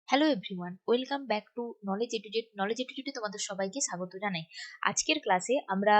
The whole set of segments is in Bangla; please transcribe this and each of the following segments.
Hello everyone, welcome back to knowledge A to Z তোমাদের সবাইকে স্বাগত জানাই। আজকের ক্লাসে আমরা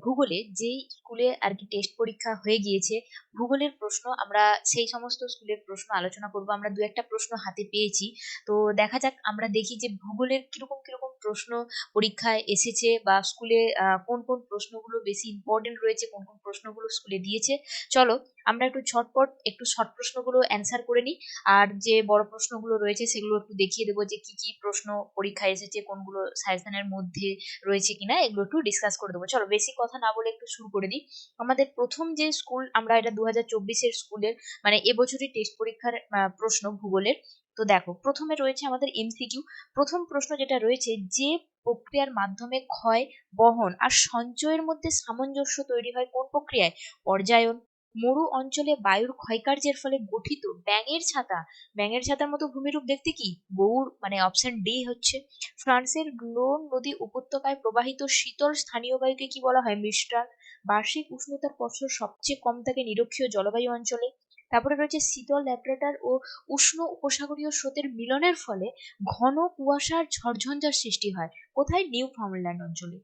ভূগোলে যেই স্কুলে আর কি টেস্ট পরীক্ষা হয়ে গিয়েছে ভূগোলের প্রশ্ন, আমরা সেই সমস্ত স্কুলের প্রশ্ন আলোচনা করব। আমরা দু একটা প্রশ্ন হাতে পেয়েছি, তো দেখা যাক, আমরা দেখি যে ভূগোলের কিরকম কিরকম প্রশ্ন পরীক্ষায় এসেছে বা স্কুলে কোন কোন প্রশ্নগুলো বেশি ইম্পর্টেন্ট রয়েছে, কোন কোন প্রশ্নগুলো স্কুলে দিয়েছে। চলো আমরা একটু ঝটপট একটু শর্ট প্রশ্নগুলো অ্যান্সার করে নিই, আর যে বড় প্রশ্নগুলো রয়েছে সেগুলো একটু দেখিয়ে দেবো যে কি কি প্রশ্ন পরীক্ষায় এসেছে, কোনগুলো সাজেশনের মধ্যে রয়েছে কিনা, এগুলো একটু ডিসকাস করে দেবো। চলো বেশি কথা না বলে একটু শুরু করে দিই। আমাদের প্রথম যে স্কুল, আমরা এটা 2024-এর স্কুলের মানে এবছরই টেস্ট পরীক্ষার প্রশ্ন ভূগোলের। তো দেখো, প্রথমে রয়েছে আমাদের এমসিকিউ। প্রথম প্রশ্ন যেটা রয়েছে, যে প্রক্রিয়ার মাধ্যমে ক্ষয়, বহন আর সঞ্চয়ের মধ্যে সামঞ্জস্য তৈরি হয় কোন প্রক্রিয়ায়? পর্যায়ন। মরু অঞ্চলে বায়ুর ক্ষয়কার্যের ফলে গঠিত ব্যাঙের ছাতা। ব্যাঙের ছাতার মতো ভূমিরূপ দেখতে কি? গৌড়, মানে অপশন ডি হচ্ছে। ফ্রান্সের গ্লোন নদী উপত্যকায় প্রবাহিত শীতল স্থানীয় বায়ুকে কি বলা হয়? মিস্ট্রাল। বার্ষিক উষ্ণতার প্রস্থর সবচেয়ে কম থাকে নিরক্ষীয় জলবায়ু অঞ্চলে। তারপরে রয়েছে শীতল ল্যাপ্রেটার ও উষ্ণ উপসাগরীয় স্রোতের মিলনের ফলে ঘন কুয়াশার ঝড়ঝঞ্ঝার সৃষ্টি হয় কোথায়? নিউ ফাউন্ডল্যান্ড অঞ্চলে,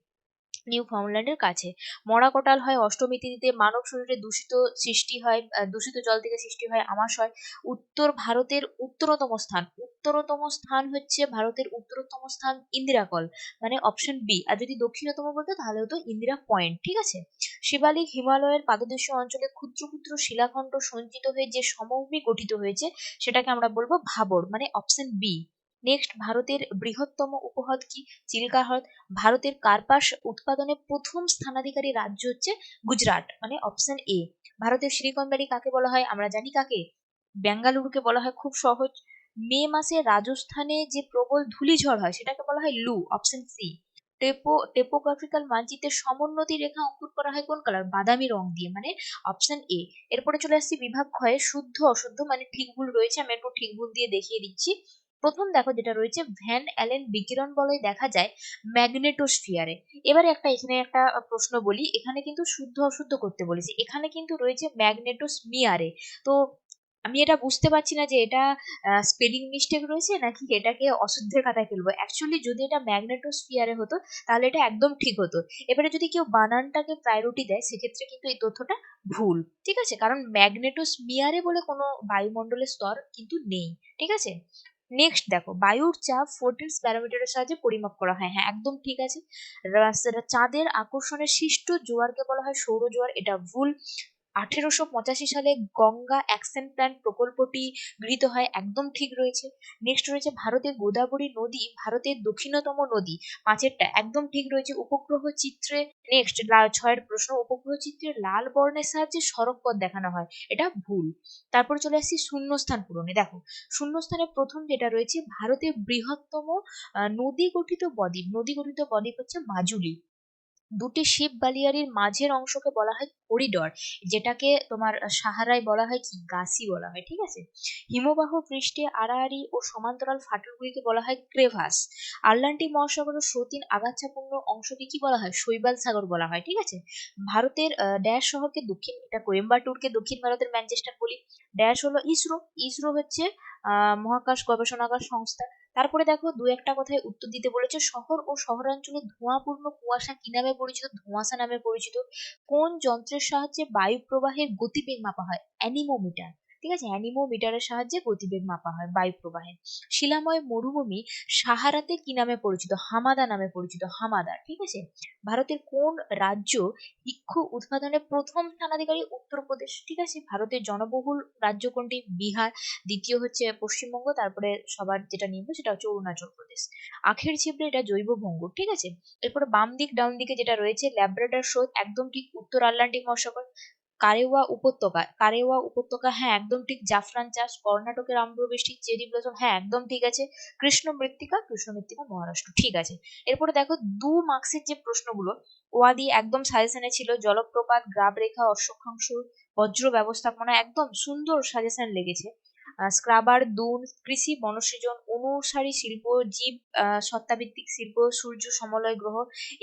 নিউ ফাউন্ডল্যান্ডের কাছে। মরা কোটাল হয় অষ্টমী তিথিতে। মানব শরীরে দূষিত সৃষ্টি হয়, দূষিত জল থেকে সৃষ্টি হয় আমাশয়। উত্তর ভারতের উত্তরতম স্থান হচ্ছে ভারতের উত্তরতম স্থান ইন্দিরা কল, মানে অপশন বি। আর যদি দক্ষিণতম বলতো তাহলে হতো ইন্দিরা পয়েন্ট, ঠিক আছে। শিবালিক হিমালয়ের পাদদেশীয় অঞ্চলে ক্ষুদ্র ক্ষুদ্র শিলাখণ্ড সঞ্চিত হয়ে যে সমভূমি গঠিত হয়েছে সেটাকে আমরা বলবো ভাবর, মানে অপশন বি। নেক্সট, ভারতের বৃহত্তম উপহ্রদ কি? চিল্কা হ্রদ। ভারতের কার্পাস উৎপাদনে প্রথম স্থানাধিকারী রাজ্য হচ্ছে গুজরাট, মানে অপশন এ। ভারতের সিলিকন ভ্যালি কাকে বলা হয়? আমরা জানি কাকে, বেঙ্গালুরুকে বলা হয়, খুব সহজ। মে মাসে রাজস্থানে যে প্রবল ধূলিঝড় হয় সেটাকে বলা হয় লু, অপশন সি। টেপোগ্রাফিক্যাল মানচিত্রের সমোন্নতি রেখা অঙ্কন করা হয় কোন কালার? বাদামি রং দিয়ে, মানে অপশন এ। এরপরে চলে আসছি বিভাগ ক্ষয়ে শুদ্ধ অশুদ্ধ, মানে ঠিক ভুল রয়েছে, আমি একটু ঠিক ভুল দিয়ে দেখিয়ে দিচ্ছি। প্রথম দেখো যেটা রয়েছে, ভ্যান অ্যালেন বিকিরণ বলয় দেখা যায় ম্যাগনেটোস্ফিয়ারে। এবারে এখানে একটা প্রশ্ন বলি, এখানে কিন্তু শুদ্ধ অশুদ্ধ করতে বলেছি, এখানে কিন্তু রয়েছে ম্যাগনেটোস্মিয়ারে। তো আমি এটা বুঝতে পারছি না যে এটা স্পেলিং মিস্টেক রয়েছে নাকি এটাকে অশুদ্ধের খাতায় ফেলবো। অ্যাকচুয়ালি যদি এটা ম্যাগনেটোস্ফিয়ারে হতো তাহলে এটা একদম ঠিক হতো। এবারে যদি কেউ বানানটাকে প্রায়োরিটি দেয় সেক্ষেত্রে কিন্তু এই তথ্যটা ভুল, ঠিক আছে, কারণ ম্যাগনেটোস্মিয়ারে বলে কোনো বায়ুমণ্ডলের স্তর কিন্তু নেই, ঠিক আছে। নেক্সট দেখো, বায়ুর চাপ ফোর্টিন্স প্যারামিটারের সাহায্যে পরিমাপ করা হয়, হ্যাঁ একদম ঠিক আছে। চাঁদের আকর্ষণের সৃষ্ট জোয়ারকে বলা হয় সৌর জোয়ার, এটা ভুল। 1885 সালে গঙ্গা অ্যাকশন প্ল্যান প্রকল্পটি গৃহীত হয়, একদম ঠিক রয়েছে। নেক্সট রয়েছে, ভারতের গোদাবরী নদী ভারতের দক্ষিণতম নদী, পাঁচেরটা একদম ঠিক রয়েছে। উপগ্রহ চিত্রে, নেক্সট ছয়ের প্রশ্ন, উপগ্রহ চিত্রে লাল বর্ণের সাহায্যে সড়ক পথ দেখানো হয়, এটা ভুল। তারপর চলে আসছি শূন্যস্থান পূরণে। দেখো, শূন্যস্থানে প্রথম যেটা রয়েছে, ভারতের বৃহত্তম নদী গঠিত বদ্বীপ হচ্ছে মাজুলি। দুটি শিব বালিয়ারির মাঝের অংশকে বলা হয় করিডর, যেটাকে তোমার সাহারায় বলা হয় কি? গাসি বলা হয়, ঠিক আছে। হিমবাহ পৃষ্ঠে আড়াআড়ি ও সমান্তরাল ফাটলগুলিকে বলা হয় ক্রেভাস। আটলান্টিক মহাসাগরের সতীন আগাছাপূর্ণ অংশকে কি বলা হয়? শৈবাল সাগর বলা হয়, ঠিক আছে। ভারতের ড্যাশ শহরকে দক্ষিণ, এটা কোয়েম্বাটুরকে দক্ষিণ ভারতের ম্যানচেস্টার বলি। ড্যাশ হলো ইসরো, ইসরো হচ্ছে মহাকাশ গবেষণাগার সংস্থা। তারপরে দেখো, দু একটা কথায় উত্তর দিতে বলেছে। শহর ও শহরাঞ্চলে ধোঁয়াপূর্ণ কুয়াশা কি নামে পরিচিত? ধোঁয়াশা নামে পরিচিত। কোন যন্ত্রের সাহায্যে বায়ু প্রবাহের গতিবেগ মাপা হয়? অ্যানিমোমিটার, ঠিক আছে, অ্যানিমোমিটারের সাহায্যে গতিবেগ মাপা হয় বায়ু প্রবাহের। শিলাময় মরুভূমি সাহারাতে কি নামে পরিচিত? হামাদা নামে পরিচিত, হামাদা, ঠিক আছে। ভারতের কোন রাজ্য ইক্ষু উৎপাদনে প্রথম স্থানাধিকারী? উত্তরপ্রদেশ, ঠিক আছে। ভারতের জনবহুল রাজ্য কোনটি? বিহার। দ্বিতীয় হচ্ছে পশ্চিমবঙ্গ, তারপরে সবার যেটা নিম্ন সেটা হচ্ছে অরুণাচল প্রদেশ। আখের ছিবড়ে, এটা জৈব ভঙ্গুর, ঠিক আছে। এরপরে বাম দিক ডাউন দিকে যেটা রয়েছে, ল্যাব্রাডর স্রোত একদম ঠিক উত্তর আটলান্টিক মহাসাগর। কারেওয়া উপত্যকা, হ্যাঁ একদম ঠিক। জাফরান চাষ, কর্ণাটকের আম্রবৃষ্টি, চেরি ব্লসম, হ্যাঁ একদম ঠিক আছে। কৃষ্ণ মৃত্তিকা মহারাষ্ট্র, ঠিক আছে। এরপরে দেখো, 2 মার্কসের যে প্রশ্নগুলো ওয়াদি একদম সাজেশনে ছিল। জলপ্রপাত, গ্রাব রেখা, অশ্বক্ষাংশ, বজ্র ব্যবস্থাপনা, একদম সুন্দর সাজেশন লেগেছে। স্ক্রাবার, দুন, কৃষি, বনসৃজন, অনুসারী শিল্প, জীব সত্তাভিত্তিক শিল্প, সূর্য সমলয় গ্রহ,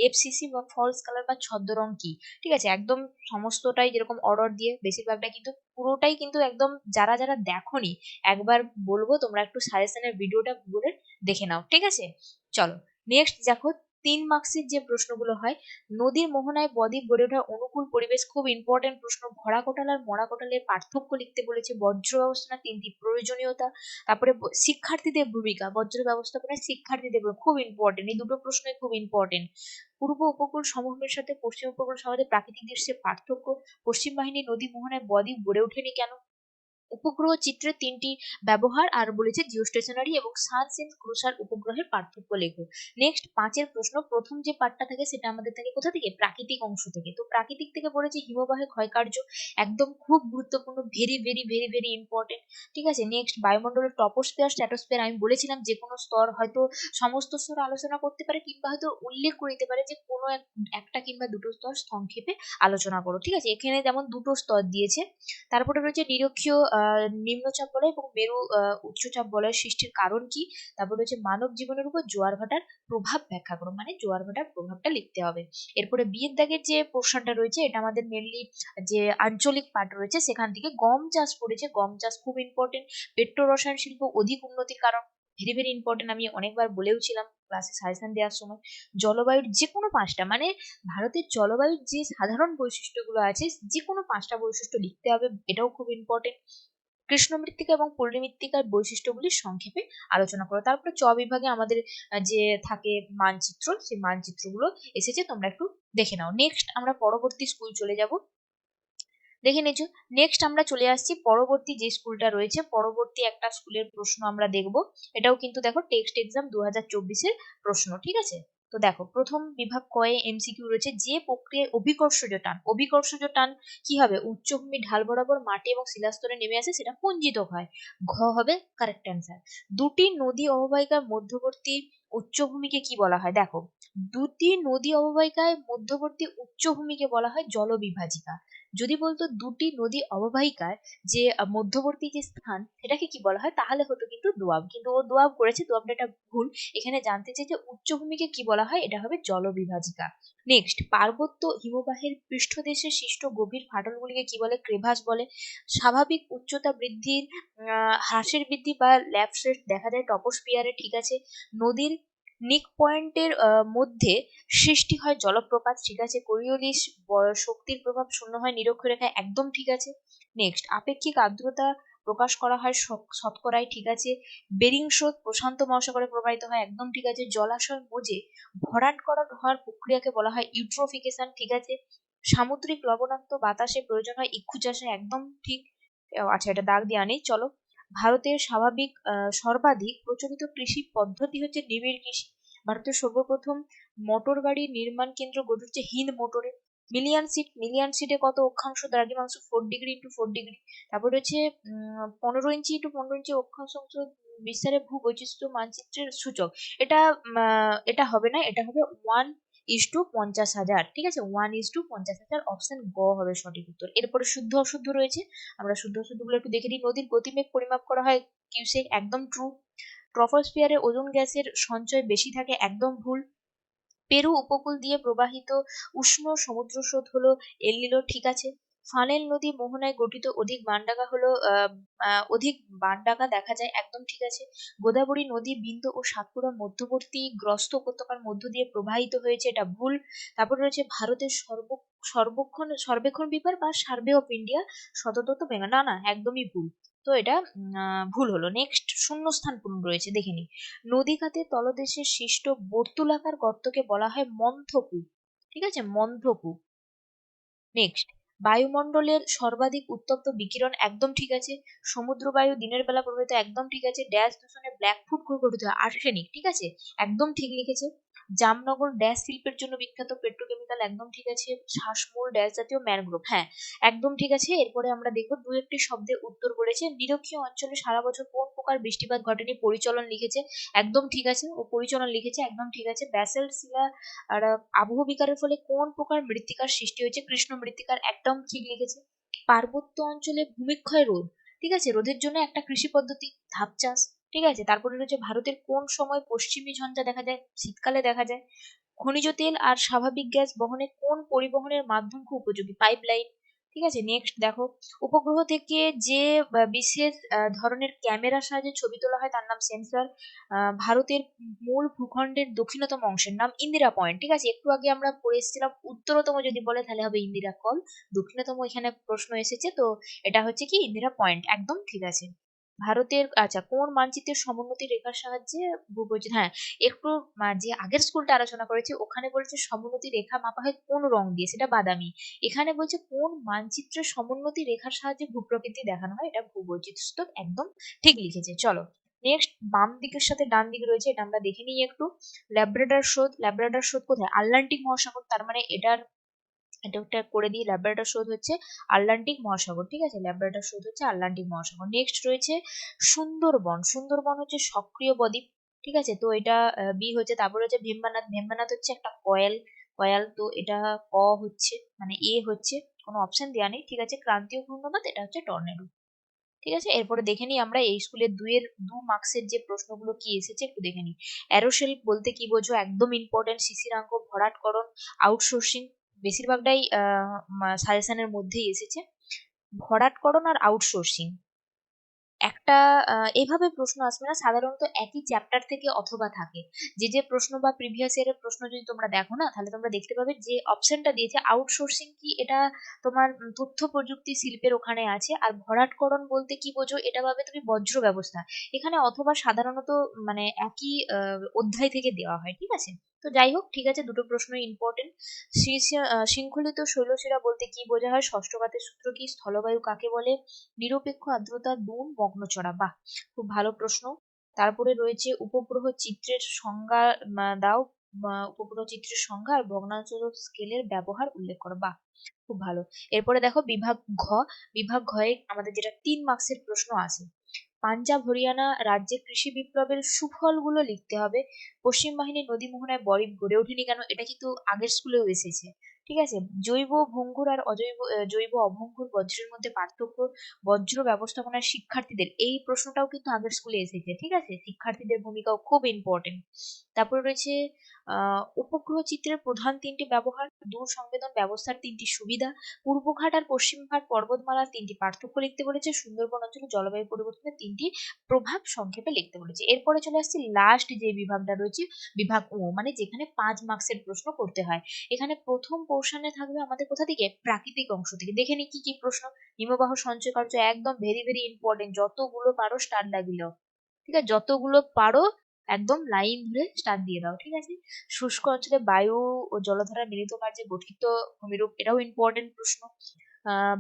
এফসিসি বা ফলস কালার বা ছদ্মরং কি? ঠিক আছে, একদম সমস্তটাই যেরকম অর্ডার দিয়ে বেশিরভাগটা কিন্তু পুরোটাই কিন্তু একদম, যারা যারা দেখোনি একবার বলবো তোমরা একটু সাজেশনের ভিডিওটা গুগলের দেখে নাও, ঠিক আছে? চলো নেক্সট দেখো, 3 মার্কসের যে প্রশ্নগুলো হয়, নদীর মোহনায় বদ্বীপ গড়ে ওঠার অনুকূল পরিবেশ, খুব ইম্পর্টেন্ট প্রশ্ন। ভরা কোটাল আর মরা কোটালের পার্থক্য লিখতে বলেছে, বজ্র ব্যবস্থাপনা 3টি প্রয়োজনীয়তা, তারপরে শিক্ষার্থীদের ভূমিকা, বজ্র ব্যবস্থাপনায় শিক্ষার্থীদের খুব ইম্পর্টেন্ট, এই দুটো প্রশ্নই খুব ইম্পর্টেন্ট। পূর্ব উপকূল সমভূমির সাথে পশ্চিম উপকূল সমাজের প্রাকৃতিক দৃশ্যের পার্থক্য, পশ্চিম বাহিনী নদী মোহনায় বদ্বীপ গড়ে ওঠেনি কেন, উপগ্রহ চিত্রের 3টি ব্যবহার, আর বলেছে জিওস্টেশনারি এবং সানসেন্স ক্রুসার উপগ্রহের পার্থক্য লেখো। নেক্সট 5-এর প্রশ্ন, প্রথম যে পার্টটা থাকে সেটা আমাদের থাকে কোথা থেকে, প্রাকৃতিক অংশ থেকে। তো প্রাকৃতিক থেকে বলেছে হিমবাহে ক্ষয়কার্য, একদম খুব গুরুত্বপূর্ণ, very very very very important, ঠিক আছে? নেক্সট বায়ুমণ্ডলের টপোস্ফিয়ার স্ট্র্যাটোস্ফিয়ার, আমি বলেছিলাম যে কোনো স্তর হয়তো সমস্ত স্তর আলোচনা করতে পারে, কিংবা হয়তো উল্লেখ করে দিতে পারে যে কোনো একটা কিংবা দুটো স্তর সংক্ষেপে আলোচনা করো, ঠিক আছে? এখানে যেমন দুটো স্তর দিয়েছে। তারপরে রয়েছে নিরক্ষীয় নিম্নচাপ বলয় এবং মেরু উচ্চচাপ বলয়ের সৃষ্টির কারণ কি, তারপর রয়েছে মানব জীবনের উপর জোয়ার ভাটার প্রভাব ব্যাখ্যা করো, মানে জোয়ার ভাটার প্রভাবটা লিখতে হবে। এরপরে বিয়ের দাগের যে পোর্শনটা রয়েছে, এটা আমাদের মেনলি যে আঞ্চলিক পার্ট রয়েছে সেখান থেকে গম চাষ করেছে, গম চাষ খুব ইম্পর্টেন্ট। পেট্রো রসায়ন শিল্প অধিক উন্নতির কারণ, ভেরি ভেরি ইম্পর্টেন্ট, আমি অনেকবার বলেওছিলাম ক্লাসে সাজেশন দেওয়ার সময়। জলবায়ুর যে কোনো 5টা, মানে ভারতের জলবায়ুর যে সাধারণ বৈশিষ্ট্যগুলো আছে যে কোনো 5টা বৈশিষ্ট্য লিখতে হবে, এটাও খুব ইম্পর্টেন্ট। কৃষ্ণ মৃত্তিকা এবং পল্লী মৃত্তিকার বৈশিষ্ট্যগুলি সংক্ষেপে আলোচনা করো। তারপরে বিভাগে আমাদের যে থাকে মানচিত্র, সেই মানচিত্রগুলো এসেছে, তোমরা একটু দেখে নাও। নেক্সট আমরা পরবর্তী স্কুল চলে যাব, দেখে নিয়েছো। নেক্সট আমরা চলে আসছি পরবর্তী যে স্কুলটা রয়েছে, পরবর্তী একটা স্কুলের প্রশ্ন আমরা দেখব। এটাও কিন্তু দেখো টেক্সট এক্সাম 2024-এর প্রশ্ন, ঠিক আছে? তো দেখো, প্রথম বিভাগ কয়ে এমসিকিউ রয়েছে, যে প্রক্রিয়ায় অভিকর্ষজ টান, অভিকর্ষজ টান কি হবে, উচ্চভূমি ঢাল বরাবর মাটি এবং শিলাস্তরে নেমে আসে, সেটা পুঞ্জিতক হয়, ঘ হবে কারেক্ট অ্যান্সার। দুটি নদী অববাহিকার মধ্যবর্তী উচ্চভূমিকে কি বলা হয়, দেখো, দুটি নদী অববাহিকায় মধ্যবর্তী উচ্চভূমিকে বলা হয় জলবিভাজিকা। যদি বলতো দুটি নদী অববাহিকার যে মধ্যবর্তী যে স্থান, সেটাকে কি বলা হয়, তাহলে হতো কিন্তু দোয়াব, কিন্তু ও দোয়াব করেছে, দোয়াবটা এটা ভুল। এখানে জানতে চাই যে উচ্চভূমিকে কি বলা হয়, এটা হবে জলবিভাজিকা। নেক্সট, পার্বত্য হিমবাহের পৃষ্ঠদেশে সৃষ্ট গভীর ফাটলগুলিকে কি বলে, ক্রেভাস বলে। স্বাভাবিক উচ্চতা বৃদ্ধির হ্রাসের বৃদ্ধি বা ল্যাপসেট দেখা যায় টপোস্ফিয়ারে, ঠিক আছে। নদীর নিক পয়েন্টের মধ্যে সৃষ্টি হয় জলপ্রপাত, ঠিক আছে। কোরিওলিস শক্তির প্রভাব শূন্য হয় নিরক্ষরেখায়, একদম ঠিক আছে। নেক্সট, আপেক্ষিক আর্দ্রতা প্রকাশ করা হয় শতকরায়, ঠিক আছে। বেরিং স্রোত প্রশান্ত মহাসাগরে প্রবাহিত হয়, একদম ঠিক আছে। জলাশয় মজে ভরাটকরণ হওয়ার প্রক্রিয়াকে বলা হয় ইউট্রোফিকেশন, ঠিক আছে। সামুদ্রিক লবণাক্ত বাতাসে প্রয়োজন হয় ইক্ষু চাষে, একদম ঠিক। আচ্ছা, এটা দাগ দিয়ে আনি, চলো। ভারতের সর্বাধিক প্রচলিত কৃষি পদ্ধতি হচ্ছে নিবিড় কৃষি। ভারতের সর্বপ্রথম মোটর গাড়ির নির্মাণ কেন্দ্র গড়ে উঠেছে হিন্দ মোটরে। মিলিয়ন সিটে কত অক্ষাংশ দ্রাঘিমাংশ, 4 ডিগ্রি ইন্টু 4 ডিগ্রি। তারপর রয়েছে 15 ইঞ্চি অক্ষাংশ বিস্তারে ভূ বৈচিত্র্য মানচিত্রের সূচক। এটা এটা হবে না, এটা হবে 1:50,000, ঠিক আছে, 1:50,000, অপশন গ হবে সঠিক উত্তর। এরপরে শুদ্ধ অশুদ্ধ রয়েছে, আমরা শুদ্ধ অশুদ্ধ গুলো একটু দেখে নিই। নদীর গতিবেগ পরিমাপ করা হয় কিউসেক, একদম ট্রু। ট্রপোস্ফিয়ারে ওজোন গ্যাসের সঞ্চয় বেশি থাকে, একদম ভুল। পেরু উপকূল দিয়ে প্রবাহিত উষ্ণ সমুদ্র স্রোত হলো এল নিলো, ঠিক আছে। ফানেল নদী মোহনায় গঠিত অধিক বানডাকা দেখা যায়, একদম ঠিক আছে। গোদাবরী নদী বিন্দু ও সাতপুরা মধ্যবর্তী গ্রস্ত উপত্যকার মধ্য দিয়ে প্রবাহিত হয়েছে, এটা ভুল। তারপর রয়েছে ভারতের সর্বেক্ষণ বিভাগ বা সার্ভে অফ ইন্ডিয়া শততত্ত্ব বেঙ্গল, না না, একদমই ভুল। তো এটা ভুল হলো। নেক্সট, শূন্যস্থান পূরণ রয়েছে, দেখে নি। নদীখাতের তলদেশে সৃষ্ট বর্তুলাকার গর্তকে বলা হয় মন্থকূপ, ঠিক আছে, মন্থকূপ। নেক্সট, বায়ুমণ্ডলের সর্বাধিক উত্তপ্ত বিকিরণ, একদম ঠিক আছে। সমুদ্র বায়ু দিনের বেলা প্রবাহিত, একদম ঠিক আছে। ড্যাশ দূষণে ব্ল্যাকফুট ঘটিত হয়, আর্সেনিক, ঠিক আছে, একদম ঠিক লিখেছে। জামনগর ড্যাশ শিল্পের জন্য বিখ্যাত, পেট্রোকেমিক্যাল, একদম ঠিক আছে। শ্বাসমূল ড্যাশ জাতীয় ম্যানগ্রোভ, হ্যাঁ, একদম ঠিক আছে। এরপরে আমরা দেখবো দু একটি শব্দের উত্তর বলেছে। নিরক্ষীয় অঞ্চলে সারা বছর কোন প্রকার বৃষ্টিপাত ঘটেনি, পরিচলন লিখেছে, একদম ঠিক আছে। ও পরিচলন লিখেছে, একদম ঠিক আছে। ব্যাসেল্ট শিলা আর আবহ বিকারের ফলে কোন প্রকার মৃত্তিকার সৃষ্টি হয়েছে, কৃষ্ণ মৃত্তিকার, একদম ঠিক লিখেছে। পার্বত্য অঞ্চলে ভূমিক্ষয় রোধ, ঠিক আছে, রোধের জন্য একটা কৃষি পদ্ধতি ধাপ চাষ, ঠিক আছে। তারপরে রয়েছে ভারতের কোন সময় পশ্চিমী ঝঞ্ঝা দেখা যায়, শীতকালে দেখা যায়। খনিজ তেল আর স্বাভাবিক গ্যাস বহনে কোন পরিবহনের মাধ্যম খুব উপযোগী, পাইপলাইন, ঠিক আছে। নেক্সট দেখো, উপগ্রহ থেকে যে বিশেষ ধরনের ক্যামেরার সাহায্যে ছবি তোলা হয় তার নাম সেন্সর। ভারতের মূল ভূখণ্ডের দক্ষিণতম অংশের নাম ইন্দিরা পয়েন্ট। ঠিক আছে, একটু আগে আমরা পড়ে এসেছিলাম উত্তরতম যদি বলে তাহলে হবে ইন্দিরা কল, দক্ষিণতম এখানে প্রশ্ন এসেছে, তো এটা হচ্ছে কি ইন্দিরা পয়েন্ট, একদম ঠিক আছে। ভারতের আচ্ছা কোন মানচিত্রের সমোন্নতি রেখার সাহায্যে ভূবৈচিত্র্য, হ্যাঁ একটু যে আগের স্কুলটা আলোচনা করেছি ওখানে বলেছে সমোন্নতি রেখা মাপা হয় কোন রং দিয়ে, সেটা বাদামি। এখানে বলছে কোন মানচিত্রের সমোন্নতি রেখার সাহায্যে ভূপ্রকৃতি দেখানো হয়, এটা ভূবৈচিত্র্য, একদম ঠিক লিখেছে। চলো নেক্সট, বাম দিকের সাথে ডান দিক রয়েছে, এটা আমরা দেখে নিই একটু। ল্যাব্রাডর হ্রদ, ল্যাব্রাডর হ্রদ কোথায়, আটলান্টিক মহাসাগর, তার মানে এটা একটা করে দিই, ল্যাব্রাডর হ্রদ হচ্ছে আটলান্টিক মহাসাগর। ঠিক আছে, ল্যাব্রাডর হ্রদ হচ্ছে আটলান্টিক মহাসাগর। নেক্সট রয়েছে সুন্দরবন, সুন্দরবন হচ্ছে সক্রিয় বদ্বীপ। ঠিক আছে, তো এটা বি হচ্ছে। তারপরে হচ্ছে ভীমবানাথ, ভীমবানাথ হচ্ছে একটা কয়েল, কয়াল, তো এটা ক হচ্ছে, মানে এ হচ্ছে, কোনো অপশন দেওয়া নেই। ঠিক আছে, ক্রান্তীয় ঘূর্ণিঝড় এটা হচ্ছে টর্নেডো। ঠিক আছে, এরপরে দেখে নিই আমরা এই স্কুলের 2 মার্কসের যে প্রশ্নগুলো কি এসেছে একটু দেখে নিই। অ্যারোসেল বলতে কি বোঝো, একদম ইম্পর্টেন্ট, শিশিরাঙ্ক, ভরাটকরণ, আউটসোর্সিং, বেশিরভাগটাই সাজেশনের মধ্যেই এসেছে। ভরাটকরণ আর আউটসোর্সিং একটা এভাবে প্রশ্ন আসবে না, সাধারণত একই চ্যাপ্টার থেকে অথবা থাকে। যে প্রশ্ন বা প্রিভিয়াস ইয়ারের প্রশ্ন যদি তোমরা দেখো না তাহলে তোমরা দেখতে পাবে যে অপশনটা দিয়েছে আউটসোর্সিং কি, এটা তোমার তথ্য প্রযুক্তি শিল্পের ওখানে আছে। আর ভরাটকরণ বলতে কি বোঝো, এটা পাবে তুমি বজ্র ব্যবস্থা। এখানে অথবা সাধারণত মানে একই অধ্যায় থেকে দেওয়া হয়। ঠিক আছে, তো যাই হোক, ঠিক আছে, দুটো প্রশ্নই ইম্পর্টেন্ট। শৃঙ্খলিত শৈলশিরা বলতে কি বোঝা হয়, ষষ্ঠঘাতের সূত্র কি, স্থলবায়ু কাকে বলে, নিরপেক্ষ আর্দ্রতা দুন মগ্নচড়া, বাহ খুব ভালো প্রশ্ন। তারপরে রয়েছে উপগ্রহ চিত্রের সংজ্ঞা দাও, উপগ্রহ চিত্রের সংজ্ঞা আর ভগ্নাংশ স্কেলের ব্যবহার উল্লেখ করো, বাহ খুব ভালো। এরপরে দেখো বিভাগ ঘ, বিভাগ ঘয়ে আমাদের যেটা 3 মার্কসের প্রশ্ন আছে, পাঞ্জাব হরিয়ানা রাজ্যে কৃষি বিপ্লবের সুফলগুলো লিখতে হবে। পশ্চিম বাহিনী নদী মোহনায় বরিব গড়ে ওঠেনি কেন, এটা কিন্তু আগের স্কুলেও এসেছে। ঠিক আছে, জৈব ভঙ্গুর আর অজৈব জৈব অভঙ্গুর বজ্রের মধ্যে পার্থক্য, বজ্র ব্যবস্থাপনার শিক্ষার্থীদের, এই প্রশ্নটাও কিন্তু আগের স্কুলে এসেছে। ঠিক আছে, শিক্ষার্থীদের ভূমিকাও খুব ইম্পর্টেন্ট। তারপরে রয়েছে উপগ্রহ চিত্রের প্রধান 3টি ব্যবহার, দূর সংবেদন ব্যবস্থার 3টি সুবিধা, পূর্বঘাট আর পশ্চিমঘাট পর্বতমালার 3টি পার্থক্য লিখতে বলেছে, সুন্দরবন অঞ্চলে জলবায়ু পরিবর্তনের 3টি প্রভাব সংক্ষেপে লিখতে বলেছে। এরপরে চলে আসছে লাস্ট যে বিভাগটা রয়েছে, বিভাগ ও, মানে যেখানে 5 মার্কসের প্রশ্ন করতে হয়। এখানে প্রথম পোর্শনে থাকবে আমাদের কোথা থেকে, প্রাকৃতিক অংশ থেকে। দেখে নি কি কি প্রশ্ন। হিমবাহ সঞ্চয় কার্য একদম ভেরি ভেরি ইম্পর্টেন্ট, যতগুলো পারো স্টার লাগিয়ে, ঠিক আছে, যতগুলো পারো একদম লাইন ধরে স্টার দিয়ে দাও। ঠিক আছে, শুষ্ক অঞ্চলে বায়ু ও জলধারা মিলিত কার্যে গঠিত ভূমিরূপ, এটাও ইম্পর্টেন্ট প্রশ্ন।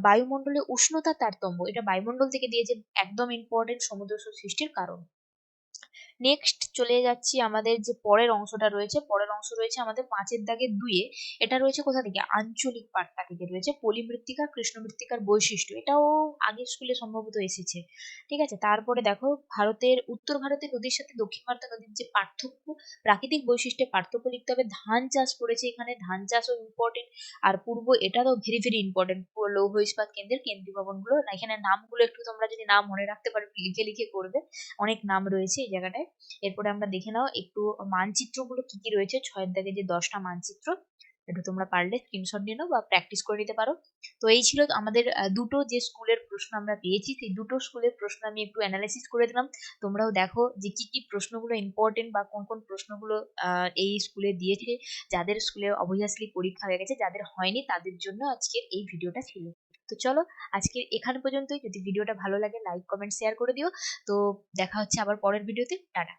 বায়ুমণ্ডলে উষ্ণতার তারতম্য, এটা বায়ুমণ্ডল থেকে দিয়েছে, একদম ইম্পর্টেন্ট, সমুদ্র সৃষ্টির কারণ। নেক্সট চলে যাচ্ছি আমাদের যে পরের অংশটা রয়েছে, পরের অংশ রয়েছে আমাদের 5-এর দাগে 2-এ। এটা রয়েছে কোথা থেকে, আঞ্চলিক পাঠটা থেকে রয়েছে, পলিমৃত্তিকা কৃষ্ণ মৃত্তিকার বৈশিষ্ট্য, এটাও আগের স্কুলে সম্ভবত এসেছে। ঠিক আছে, তারপরে দেখো ভারতের উত্তর ভারতের নদীর সাথে দক্ষিণ ভারতের নদীর যে পার্থক্য, প্রাকৃতিক বৈশিষ্ট্যে পার্থক্য লিখতে হবে। ধান চাষ করেছে এখানে, ধান চাষও ইম্পর্টেন্ট। আর পূর্ব, এটাও ভেরি ভেরি ইম্পর্টেন্ট, লৌহ ইস্পাত কেন্দ্রের কেন্দ্রীয় ভবনগুলো, এখানে নামগুলো একটু তোমরা যদি নাম মনে রাখতে পারো লিখে লিখে করবে, অনেক নাম রয়েছে এই জায়গাটায়। এরপরে আমরা দেখে নাও একটু মানচিত্রগুলো কি কি রয়েছে, 6-এর দাগে যে 10টা মানচিত্র, একটু তোমরা পারলে স্ক্রিনশট নিয়ে নাও বা প্র্যাকটিস করে নিতে পারো। তো এই ছিল আমাদের দুটো যে স্কুলের প্রশ্ন আমরা পেয়েছি, সেই দুটো স্কুলের প্রশ্ন আমি একটু অ্যানালাইসিস করে দিলাম। তোমরাও দেখো যে কি কি প্রশ্নগুলো ইম্পর্টেন্ট বা কোন কোন প্রশ্নগুলো এই স্কুলে দিয়েছে, যাদের স্কুলে অবভিয়াসলি পরীক্ষা হয়ে গেছে, যাদের হয়নি তাদের জন্য আজকের এই ভিডিওটা ছিল। তো চলো আজকে এখানে পর্যন্তই। যদি ভিডিওটা ভালো লাগে লাইক কমেন্ট শেয়ার করে দিও। তো দেখা হচ্ছে আবার পরের ভিডিওতে, টাটা।